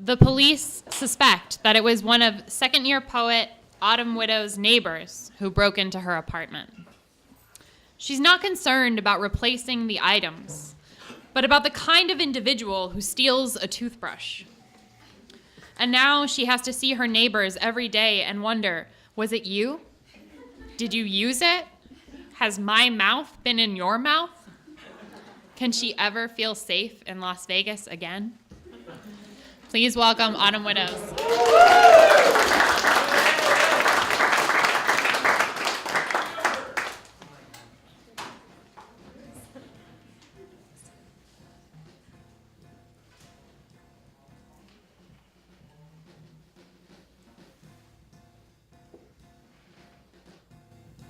The police suspect that it was one of second-year poet Autumn Widdoes' neighbors who broke into her apartment. She's not concerned about replacing the items, but about the kind of individual who steals a toothbrush. And now she has to see her neighbors every day and wonder, was it you? Did you use it? Has my mouth been in your mouth? Can she ever feel safe in Las Vegas again? Please welcome Autumn Widdoes.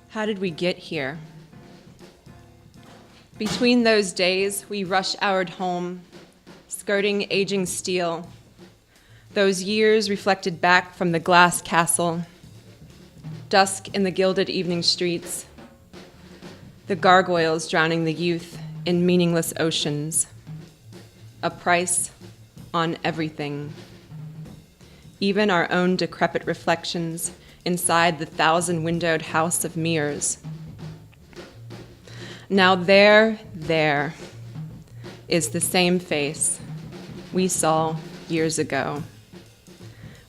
How did we get here? Between those days, we rush-houred home, skirting aging steel. Those years reflected back from the glass castle, dusk in the gilded evening streets, the gargoyles drowning the youth in meaningless oceans, a price on everything, even our own decrepit reflections inside the thousand-windowed house of mirrors. Now there is the same face we saw years ago,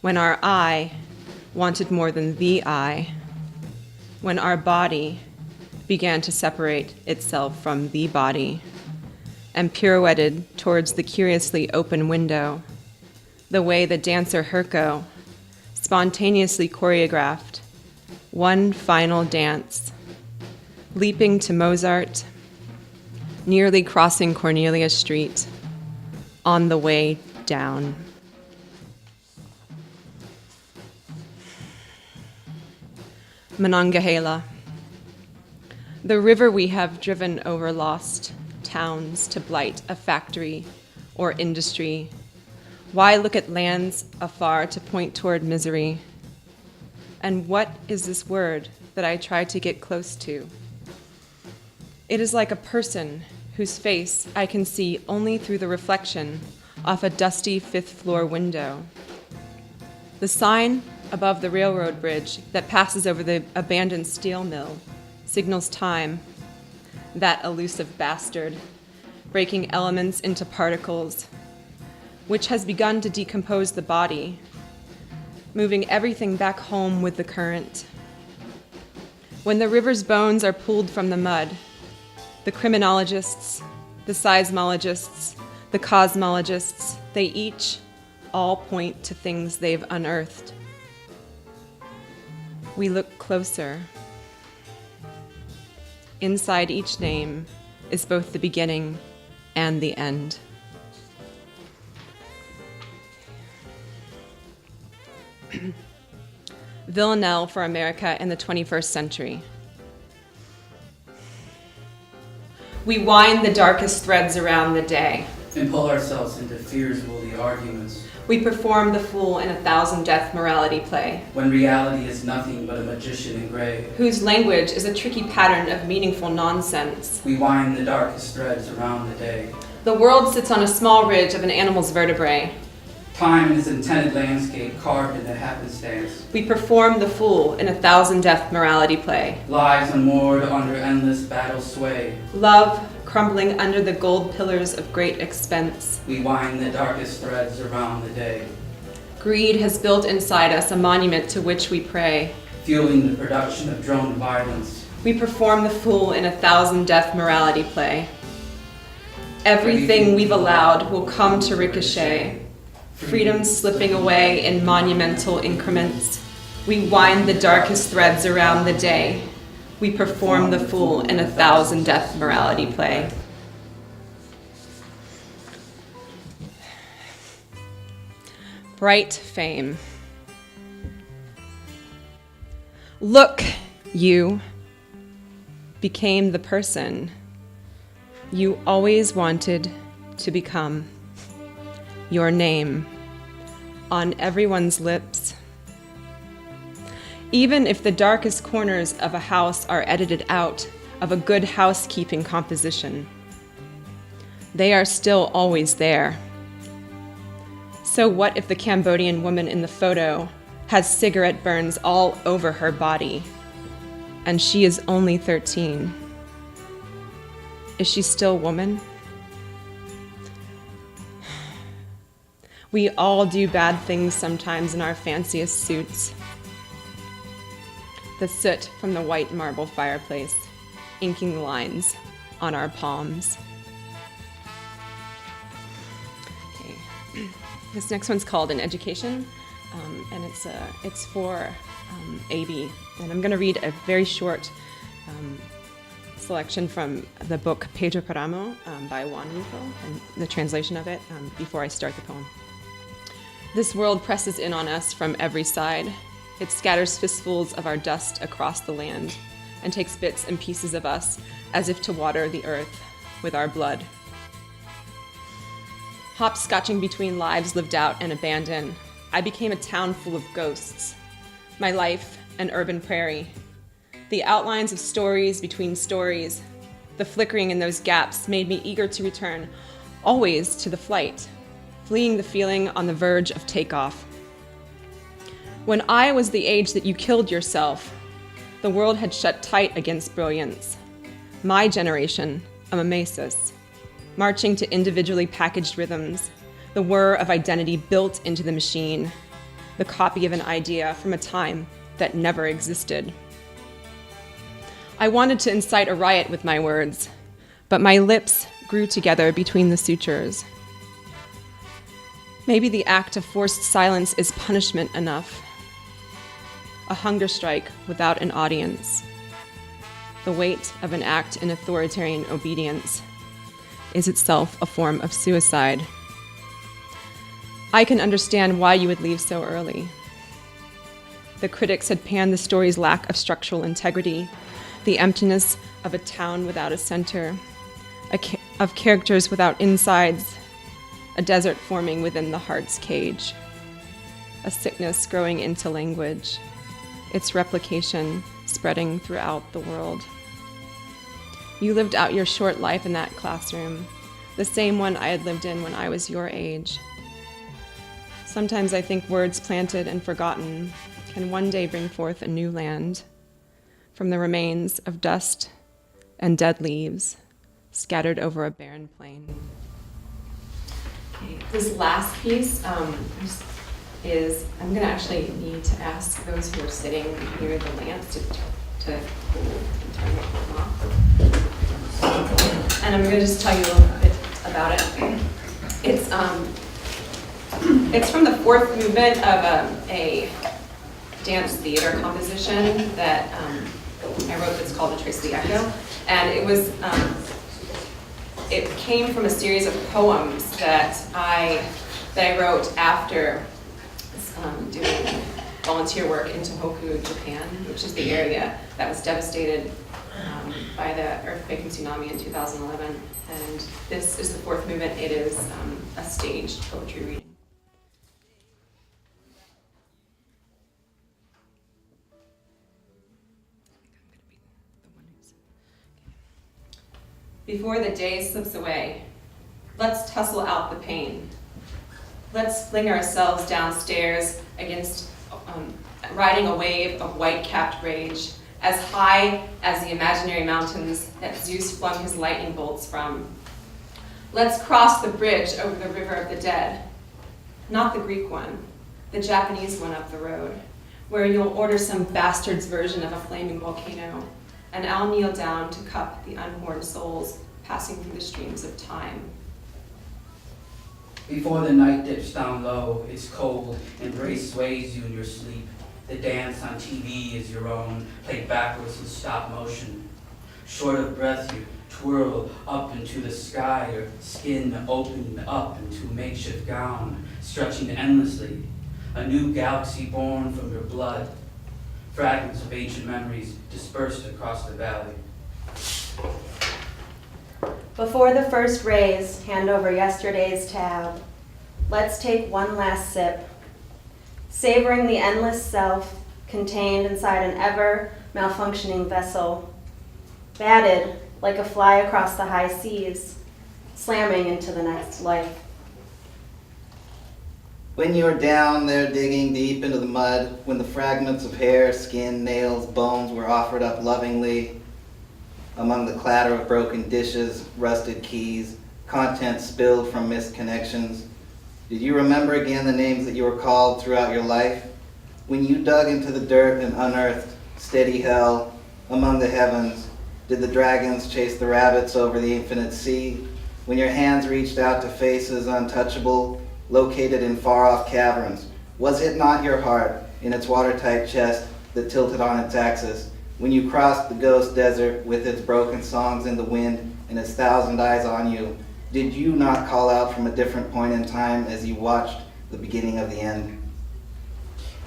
when our eye wanted more than the eye, when our body began to separate itself from the body and pirouetted towards the curiously open window, the way the dancer Herco spontaneously choreographed one final dance, leaping to Mozart, nearly crossing Cornelia Street, on the way down. Monongahela, the river we have driven over lost towns to blight a factory or industry. Why look at lands afar to point toward misery? And what is this word that I try to get close to? It is like a person whose face I can see only through the reflection off a dusty fifth-floor window. The sign above the railroad bridge that passes over the abandoned steel mill signals time, that elusive bastard, breaking elements into particles, which has begun to decompose the body, moving everything back home with the current. When the river's bones are pulled from the mud, the criminologists, the seismologists, the cosmologists, they each all point to things they've unearthed. We look closer. Inside each name is both the beginning and the end. Villanelle for America in the 21st century. We wind the darkest threads around the day. And pull ourselves into fears-woolly arguments. We perform the fool in a thousand-death morality play. When reality is nothing but a magician in gray. Whose language is a tricky pattern of meaningful nonsense. We wind the darkest threads around the day. The world sits on a small ridge of an animal's vertebrae. Time is intended landscape carved into happenstance. We perform the fool in a thousand-death morality play. Lives unmoored under endless battle sway. Love crumbling under the gold pillars of great expense. We wind the darkest threads around the day. Greed has built inside us a monument to which we pray. Fueling the production of drone violence. We perform the fool in a thousand-death morality play. Everything we've allowed will come to ricochet. Freedom slipping away in monumental increments. We wind the darkest threads around the day. We perform the fool in a thousand-death morality play. Bright fame. Look, you became the person you always wanted to become. Your name on everyone's lips. Even if the darkest corners of a house are edited out of a good housekeeping composition, they are still always there. So what if the Cambodian woman in the photo has cigarette burns all over her body, and she is only 13? Is she still woman? We all do bad things sometimes in our fanciest suits. The soot from the white marble fireplace, inking lines on our palms. Okay. This next one's called An Education, and it's for AB. And I'm going to read a very short selection from the book Pedro Paramo by Juan Rufo, and the translation of it before I start the poem. This world presses in on us from every side. It scatters fistfuls of our dust across the land and takes bits and pieces of us as if to water the earth with our blood. Hopscotching between lives lived out and abandoned, I became a town full of ghosts. My life, an urban prairie. The outlines of stories between stories, the flickering in those gaps made me eager to return, always to the flight, fleeing the feeling on the verge of takeoff. When I was the age that you killed yourself, the world had shut tight against brilliance. My generation, a mimesis, marching to individually packaged rhythms, the whir of identity built into the machine, the copy of an idea from a time that never existed. I wanted to incite a riot with my words, but my lips grew together between the sutures. Maybe the act of forced silence is punishment enough. A hunger strike without an audience. The weight of an act in authoritarian obedience is itself a form of suicide. I can understand why you would leave so early. The critics had panned the story's lack of structural integrity, the emptiness of a town without a center, of characters without insides, a desert forming within the heart's cage, a sickness growing into language, its replication spreading throughout the world. You lived out your short life in that classroom, the same one I had lived in when I was your age. Sometimes I think words planted and forgotten can one day bring forth a new land from the remains of dust and dead leaves scattered over a barren plain. Okay, this last piece is, I'm going to actually need to ask those who are sitting near the lamps to turn them off. And I'm going to just tell you a little bit about it. It's from the fourth movement of a dance theater composition that I wrote that's called The Trace of the Echo. And it came from a series of poems that I wrote after doing volunteer work in Tohoku, Japan, which is the area that was devastated by the earthquake and tsunami in 2011. And this is the fourth movement. It is a staged poetry reading. Before the day slips away, let's tussle out the pain. Let's fling ourselves downstairs against, riding a wave of white-capped rage, as high as the imaginary mountains that Zeus flung his lightning bolts from. Let's cross the bridge over the river of the dead. Not the Greek one, the Japanese one up the road, where you'll order some bastard's version of a flaming volcano, and I'll kneel down to cup the unborn souls passing through the streams of time. Before the night dips down low, it's cold, embrace sways you in your sleep. The dance on TV is your own, played backwards in stop motion. Short of breath, you twirl up into the sky, your skin opening up into a makeshift gown, stretching endlessly. A new galaxy born from your blood. Fragments of ancient memories dispersed across the valley. Before the first rays hand over yesterday's tab, let's take one last sip, savoring the endless self contained inside an ever malfunctioning vessel, batted like a fly across the high seas, slamming into the next life. When you were down there digging deep into the mud, when the fragments of hair, skin, nails, bones were offered up lovingly, among the clatter of broken dishes, rusted keys, contents spilled from missed connections, did you remember again the names that you were called throughout your life? When you dug into the dirt and unearthed steady hell among the heavens, did the dragons chase the rabbits over the infinite sea? When your hands reached out to faces untouchable, located in far-off caverns, was it not your heart in its watertight chest that tilted on its axis? When you crossed the ghost desert with its broken songs in the wind and its thousand eyes on you, did you not call out from a different point in time as you watched the beginning of the end?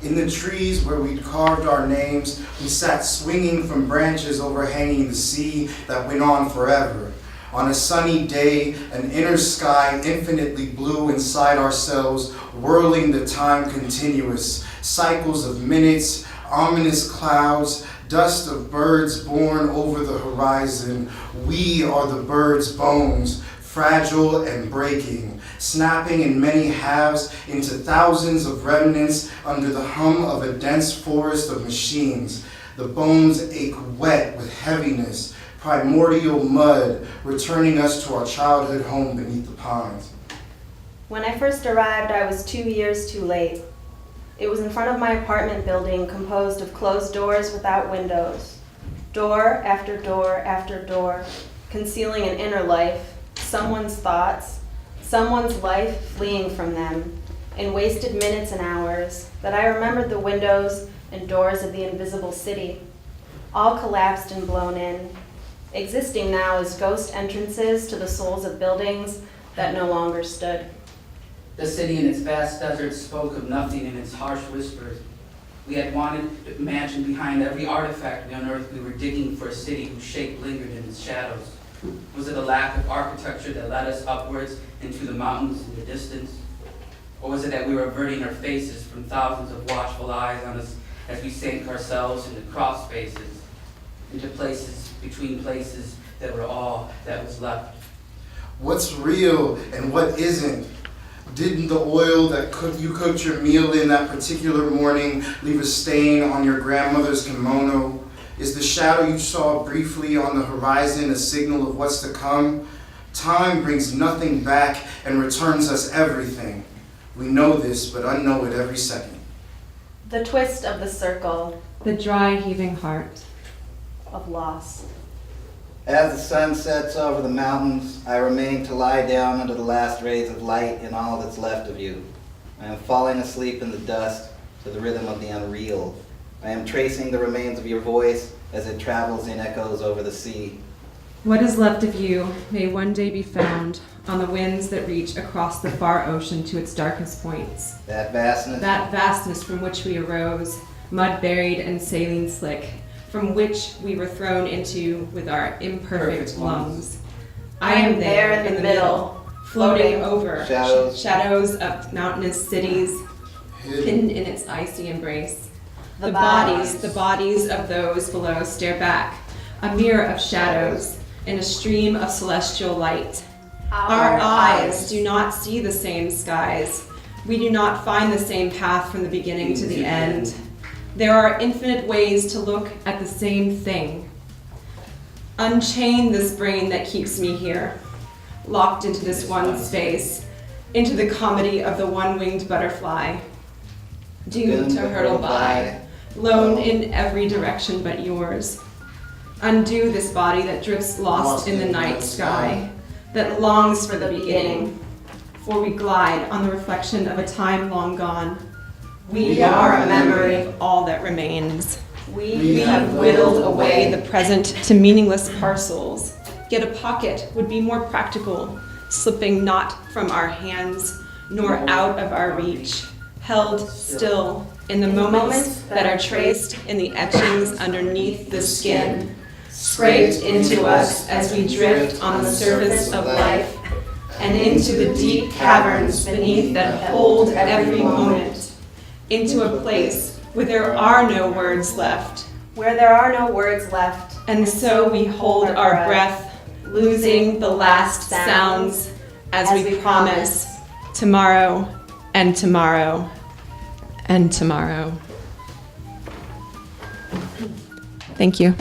In the trees where we'd carved our names, we sat swinging from branches overhanging the sea that went on forever. On a sunny day, an inner sky infinitely blue inside ourselves, whirling the time continuous, cycles of minutes, ominous clouds, dust of birds born over the horizon. We are the birds' bones, fragile and breaking, snapping in many halves into thousands of remnants under the hum of a dense forest of machines. The bones ache wet with heaviness, primordial mud, returning us to our childhood home beneath the pines. When I first arrived, I was 2 years too late. It was in front of my apartment building composed of closed doors without windows. Door after door after door, concealing an inner life, someone's thoughts, someone's life fleeing from them, in wasted minutes and hours, that I remembered the windows and doors of the invisible city, all collapsed and blown in, existing now as ghost entrances to the souls of buildings that no longer stood. The city in its vast desert spoke of nothing in its harsh whispers. We had wanted to imagine behind every artifact we unearthed we were digging for a city whose shape lingered in its shadows. Was it a lack of architecture that led us upwards into the mountains in the distance? Or was it that we were averting our faces from thousands of watchful eyes on us as we sank ourselves into cross spaces, into places between places that were all that was left? What's real and what isn't? Didn't the oil that you cooked your meal in that particular morning leave a stain on your grandmother's kimono? Is the shadow you saw briefly on the horizon a signal of what's to come? Time brings nothing back and returns us everything. We know this, but unknow it every second. The twist of the circle The dry heaving heart. of loss. As the sun sets over the mountains, I remain to lie down under the last rays of light in all that's left of you. I am falling asleep in the dust to the rhythm of the unreal. I am tracing the remains of your voice as it travels in echoes over the sea. What is left of you may one day be found on the winds that reach across the far ocean to its darkest points. That vastness From which we arose, mud buried and saline slick, from which we were thrown into with our imperfect lungs. I am there in the middle, floating over shadows of mountainous cities, hidden in its icy embrace. The bodies of those below stare back, a mirror of shadows in a stream of celestial light. Our eyes do not see the same skies. We do not find the same path from the beginning to the end. There are infinite ways to look at the same thing. Unchain this brain that keeps me here, locked into this one space, into the comedy of the one-winged butterfly, doomed to hurtle by, lone in every direction but yours. Undo this body that drifts lost in the night sky, that longs for the beginning, for we glide on the reflection of a time long gone. We are a memory of all that remains. We have whittled away the present to meaningless parcels. Yet a pocket would be more practical, slipping not from our hands, nor out of our reach, held still in the moments that are traced in the etchings underneath the skin, scraped into us as we drift on the surface of life, and into the deep caverns beneath that hold every moment, into a place where there are no words left. Where there are no words left. And so we hold our breath, losing the last sounds as we promise tomorrow and tomorrow, and tomorrow. Thank you.